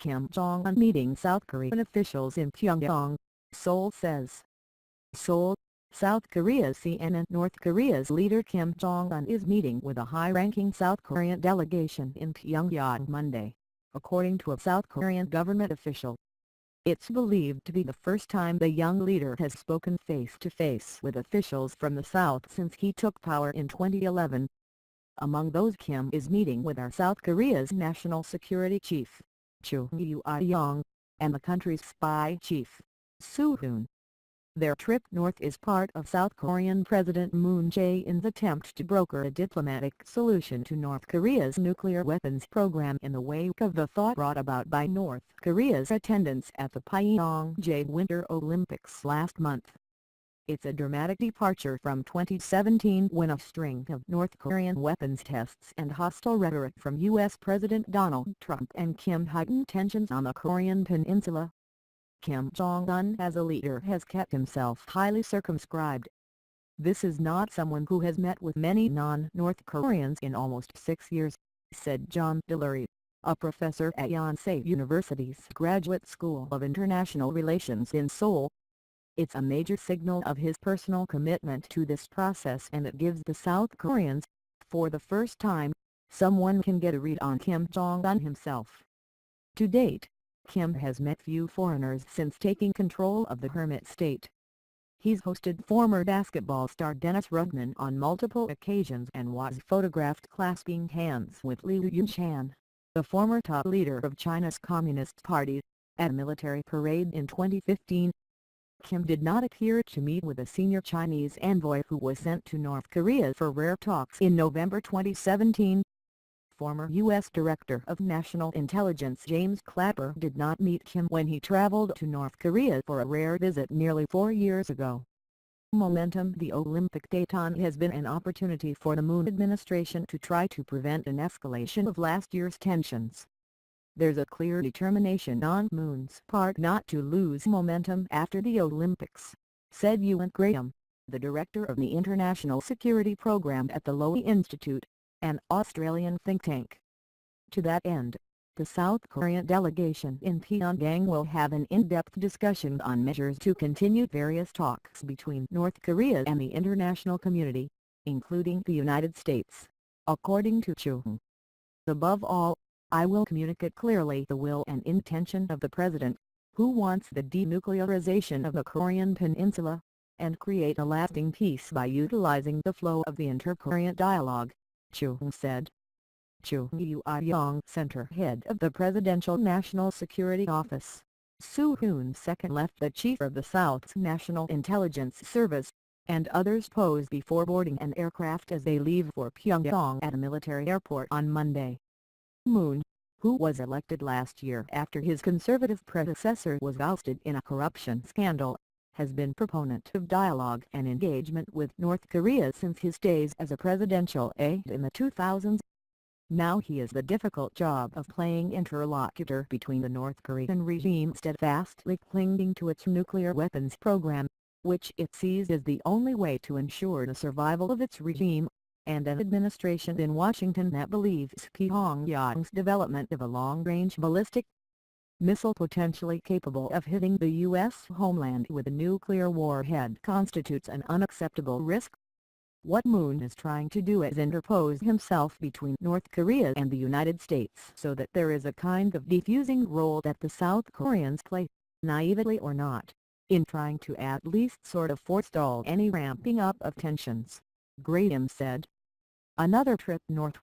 Kim Jong Un meeting South Korean officials in Pyongyang, Seoul says. Seoul, South Korea. CNN. North Korea's leader Kim Jong Un is meeting with a high-ranking South Korean delegation in Pyongyang Monday, according to a South Korean government official. It's believed to be the first time the young leader has spoken face-to-face with officials from the South since he took power in 2011. Among those Kim is meeting with our South Korea's national security chief, Chung Eui-yong, and the country's spy chief, Soo-hoon. Their trip north is part of South Korean President Moon Jae-in's attempt to broker a diplomatic solution to North Korea's nuclear weapons program in the wake of the thaw brought about by North Korea's attendance at the Pyongyang Winter Olympics last month. It's a dramatic departure from 2017 when a string of North Korean weapons tests and hostile rhetoric from U.S. President Donald Trump and Kim heightened tensions on the Korean peninsula. Kim Jong-un as a leader has kept himself highly circumscribed. This is not someone who has met with many non-North Koreans in almost 6 years, said John Delury, a professor at Yonsei University's Graduate School of International Relations in Seoul. It's a major signal of his personal commitment to this process, and it gives the South Koreans, for the first time, someone can get a read on Kim Jong-un himself. To date, Kim has met few foreigners since taking control of the hermit state. He's hosted former basketball star Dennis Rodman on multiple occasions and was photographed clasping hands with Liu Yunshan, the former top leader of China's Communist Party, at a military parade in 2015. Kim did not appear to meet with a senior Chinese envoy who was sent to North Korea for rare talks in November 2017. Former U.S. Director of National Intelligence James Clapper did not meet Kim when he traveled to North Korea for a rare visit nearly 4 years ago. Momentum. The Olympic détente has been an opportunity for the Moon administration to try to prevent an escalation of last year's tensions. There's a clear determination on Moon's part not to lose momentum after the Olympics, said Ewan Graham, the director of the International Security Program at the Lowy Institute, an Australian think tank. To that end, the South Korean delegation in Pyongyang will have an in-depth discussion on measures to continue various talks between North Korea and the international community, including the United States, according to Chung. Above all, I will communicate clearly the will and intention of the President, who wants the denuclearization of the Korean peninsula, and create a lasting peace by utilizing the flow of the inter-Korean dialogue, Chung said. Chung Eui-yong, center head of the Presidential National Security Office, Soo-hoon second left the chief of the South's National Intelligence Service, and others posed before boarding an aircraft as they leave for Pyongyang at a military airport on Monday. Moon, who was elected last year after his conservative predecessor was ousted in a corruption scandal, has been proponent of dialogue and engagement with North Korea since his days as a presidential aide in the 2000s. Now he has the difficult job of playing interlocutor between the North Korean regime steadfastly clinging to its nuclear weapons program, which it sees as the only way to ensure the survival of its regime, and an administration in Washington that believes Pyongyang's development of a long-range ballistic missile potentially capable of hitting the U.S. homeland with a nuclear warhead constitutes an unacceptable risk. What Moon is trying to do is interpose himself between North Korea and the United States so that there is a kind of defusing role that the South Koreans play, naively or not, in trying to at least sort of forestall any ramping up of tensions, Graham said. Another trip north.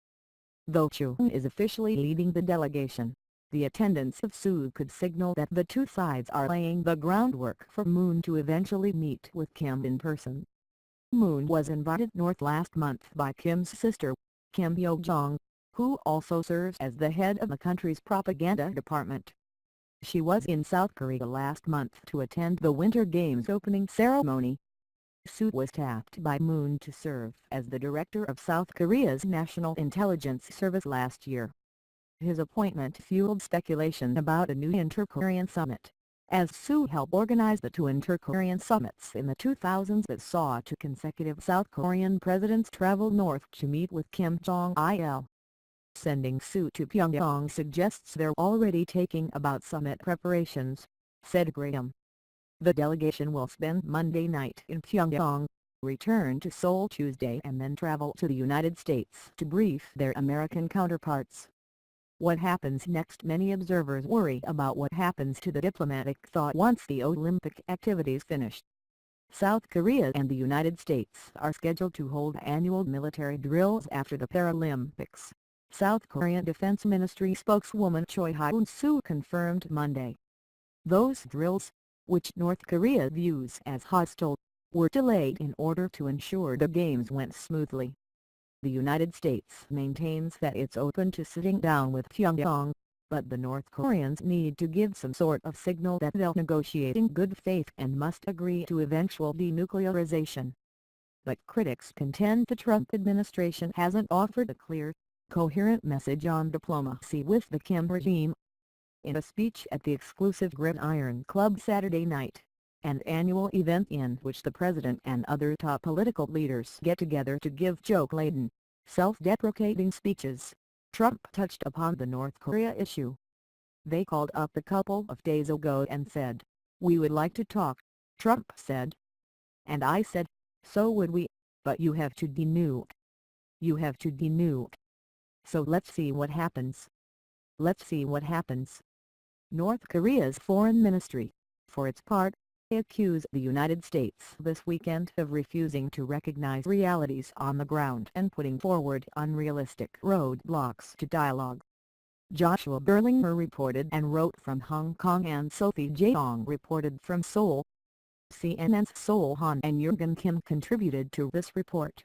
Though Chung is officially leading the delegation, the attendance of Soo could signal that the two sides are laying the groundwork for Moon to eventually meet with Kim in person. Moon was invited north last month by Kim's sister, Kim Yo-jong, who also serves as the head of the country's propaganda department. She was in South Korea last month to attend the Winter Games opening ceremony. Soo was tapped by Moon to serve as the director of South Korea's National Intelligence Service last year. His appointment fueled speculation about a new inter-Korean summit, as Soo helped organize the two inter-Korean summits in the 2000s that saw two consecutive South Korean presidents travel north to meet with Kim Jong-il. Sending suit to Pyongyang suggests they're already taking about summit preparations, said Graham. The delegation will spend Monday night in Pyongyang, return to Seoul Tuesday and then travel to the United States to brief their American counterparts. What happens next? Many observers worry about what happens to the diplomatic thought once the Olympic activities finish. South Korea and the United States are scheduled to hold annual military drills after the Paralympics, South Korean Defense Ministry spokeswoman Choi Hyun-soo confirmed Monday. Those drills, which North Korea views as hostile, were delayed in order to ensure the games went smoothly. The United States maintains that it's open to sitting down with Pyongyang, but the North Koreans need to give some sort of signal that they'll negotiate in good faith and must agree to eventual denuclearization. But critics contend the Trump administration hasn't offered a clear, coherent message on diplomacy with the Kim regime. In a speech at the exclusive Gridiron Club Saturday night, an annual event in which the president and other top political leaders get together to give joke-laden, self-deprecating speeches, Trump touched upon the North Korea issue. "They called up a couple of days ago and said, 'We would like to talk,'" Trump said. "And I said, 'So would we, but you have to denuke. You have to denuke. So let's see what happens. Let's see what happens.'" North Korea's foreign ministry, for its part, accused the United States this weekend of refusing to recognize realities on the ground and putting forward unrealistic roadblocks to dialogue. Joshua Berlinger reported and wrote from Hong Kong and Sophie Jeong reported from Seoul. CNN's Seoul Han and Jurgen Kim contributed to this report.